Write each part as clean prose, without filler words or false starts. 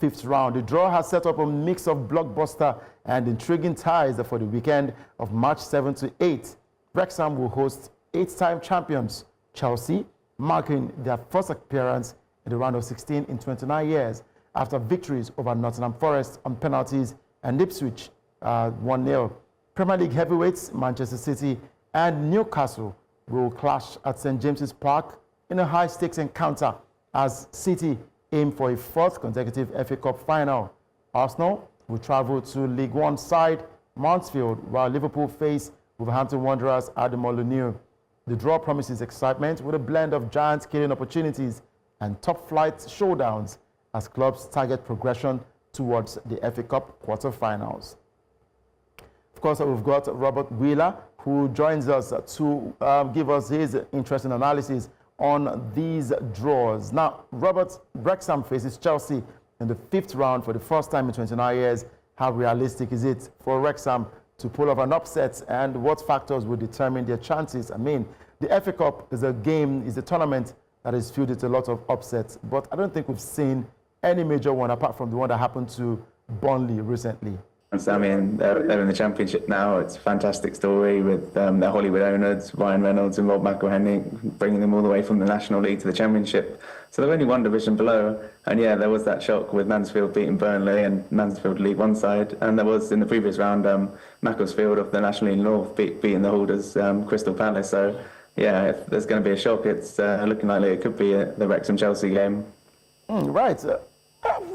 fifth round. The draw has set up a mix of blockbuster and intriguing ties for the weekend of March 7 to 8. Wrexham will host 8-time champions Chelsea, marking their first appearance in the round of 16 in 29 years after victories over Nottingham Forest on penalties and Ipswich 1-0. Premier League heavyweights Manchester City and Newcastle will clash at St James's Park in a high-stakes encounter as City aim for a fourth consecutive FA Cup final. Arsenal will travel to League One side Mansfield, while Liverpool face Wolverhampton Wanderers at the Molineux. The draw promises excitement with a blend of giant-killing opportunities and top-flight showdowns as clubs target progression towards the FA Cup quarter-finals. Of course, we've got Robert Wheeler, who joins us to give us his interesting analysis on these draws. Now, Robert, Wrexham faces Chelsea in the fifth round for the first time in 29 years. How realistic is it for Wrexham to pull off an upset, and what factors will determine their chances? I mean, the FA Cup is a tournament that is filled with a lot of upsets, but I don't think we've seen any major one apart from the one that happened to Burnley recently. And so, I mean, they're in the Championship now. It's a fantastic story with their Hollywood owners, Ryan Reynolds and Rob McElhenney, bringing them all the way from the National League to the Championship. So they're only one division below. And yeah, there was that shock with Mansfield beating Burnley and Mansfield League One side. And there was, in the previous round, Macclesfield of the National League North beating the holders, Crystal Palace. So yeah, if there's going to be a shock, it's looking likely it could be the Wrexham-Chelsea game. Right.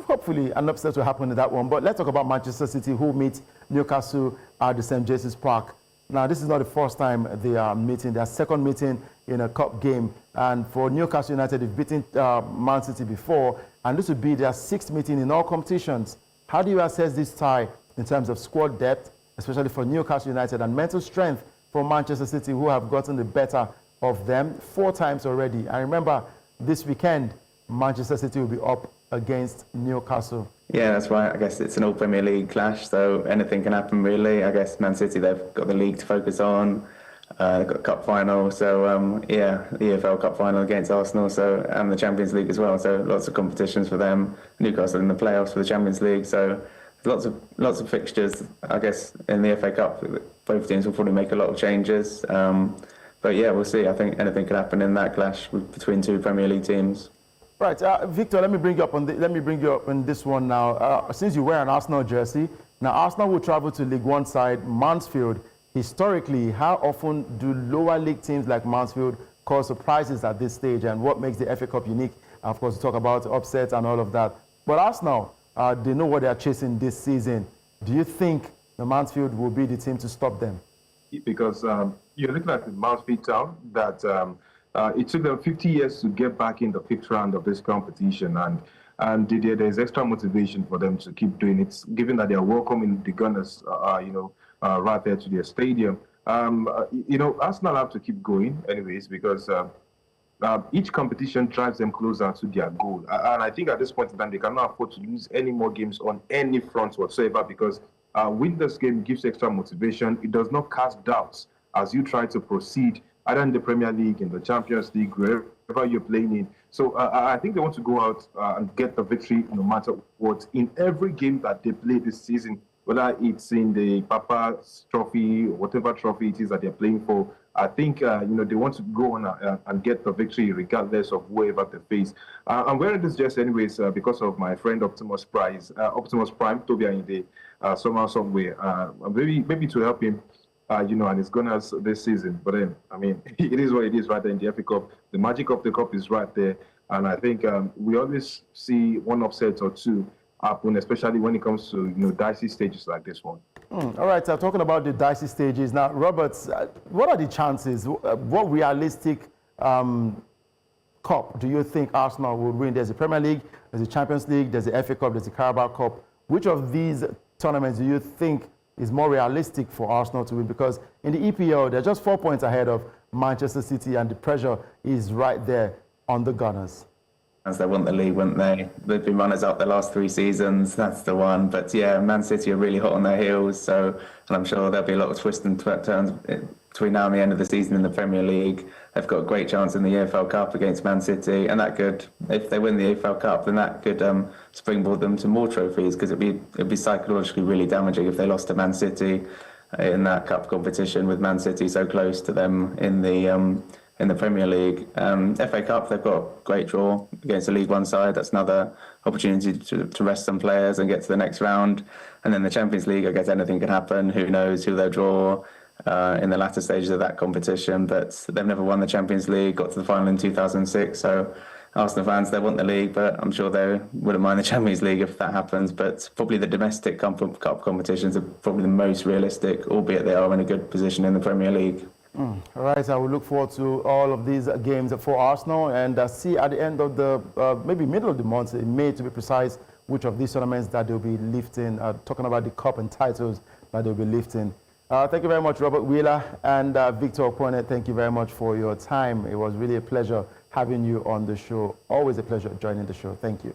Hopefully an upset will happen in that one. But let's talk about Manchester City, who meet Newcastle at the St James's Park. Now, this is not the first time they are meeting. Their second meeting in a cup game. And for Newcastle United, they've beaten Man City before. And this would be their sixth meeting in all competitions. How do you assess this tie in terms of squad depth, especially for Newcastle United, and mental strength for Manchester City, who have gotten the better of them 4 times already? And remember, this weekend, Manchester City will be up against Newcastle. Yeah, that's right. I guess it's an all-Premier League clash, so anything can happen, really. I guess Man City, they've got the league to focus on. They've got a cup final, so yeah, the EFL Cup final against Arsenal, so and the Champions League as well. So lots of competitions for them. Newcastle in the playoffs for the Champions League, so lots of fixtures. I guess in the FA Cup, both teams will probably make a lot of changes. But yeah, we'll see. I think anything could happen in that clash between 2 Premier League teams. Right, Victor. Let me bring you up on this one now. Since you wear an Arsenal jersey, now Arsenal will travel to League One side Mansfield. Historically, how often do lower league teams like Mansfield cause surprises at this stage, and what makes the FA Cup unique? Of course, we talk about upsets and all of that. But Arsenal, they know what they are chasing this season. Do you think the Mansfield will be the team to stop them? Because you're looking at the Mansfield Town that. It took them 50 years to get back in the fifth round of this competition, and there's extra motivation for them to keep doing it, given that they are welcoming the Gunners, right there to their stadium. Arsenal have to keep going, anyways, because each competition drives them closer to their goal, and I think at this point in time they cannot afford to lose any more games on any front whatsoever, because winning this game gives extra motivation. It does not cast doubts as you try to proceed either in the Premier League, in the Champions League, wherever you're playing in. So I think they want to go out and get the victory no matter what in every game that they play this season, whether it's in the Papa's Trophy, whatever trophy it is that they're playing for. I think, they want to go on and get the victory regardless of whoever they face. I'm wearing this jersey anyways because of my friend Optimus Prime, Tobia in the somehow, somewhere. Maybe to help him. And it's Gunners this season. But then, I mean, it is what it is right there in the FA Cup. The magic of the cup is right there. And I think we always see one upset or two happen, especially when it comes to, dicey stages like this one. All right, talking about the dicey stages. Now, Robert, what are the chances? What realistic cup do you think Arsenal would win? There's the Premier League, there's the Champions League, there's the FA Cup, there's the Carabao Cup. Which of these tournaments do you think is more realistic for Arsenal to win? Because in the EPL, they're just 4 points ahead of Manchester City, and the pressure is right there on the Gunners. As they want the league, wouldn't they? They've been runners up the last 3 seasons. That's the one. But yeah, Man City are really hot on their heels. And I'm sure there'll be a lot of twists and turns between now and the end of the season in the Premier League. They've got a great chance in the EFL Cup against Man City, and that could, if they win the EFL Cup, then that could springboard them to more trophies, because it'd be psychologically really damaging if they lost to Man City in that cup competition, with Man City so close to them in the Premier League. FA Cup, they've got a great draw against a League One side. That's another opportunity to rest some players and get to the next round. And then the Champions League, I guess anything can happen. Who knows who they'll draw in the latter stages of that competition. But they've never won the Champions League, got to the final in 2006. So Arsenal fans, they want the league, but I'm sure they wouldn't mind the Champions League if that happens. But probably the domestic cup competitions are probably the most realistic, albeit they are in a good position in the Premier League. All right, I will look forward to all of these games for Arsenal, and see at the end of the, maybe middle of the month, in May to be precise, which of these tournaments that they'll be lifting, talking about the cup and titles that they'll be lifting. Thank you very much, Robert Wheeler, and Victor Okone. Thank you very much for your time. It was really a pleasure having you on the show. Always a pleasure joining the show. Thank you.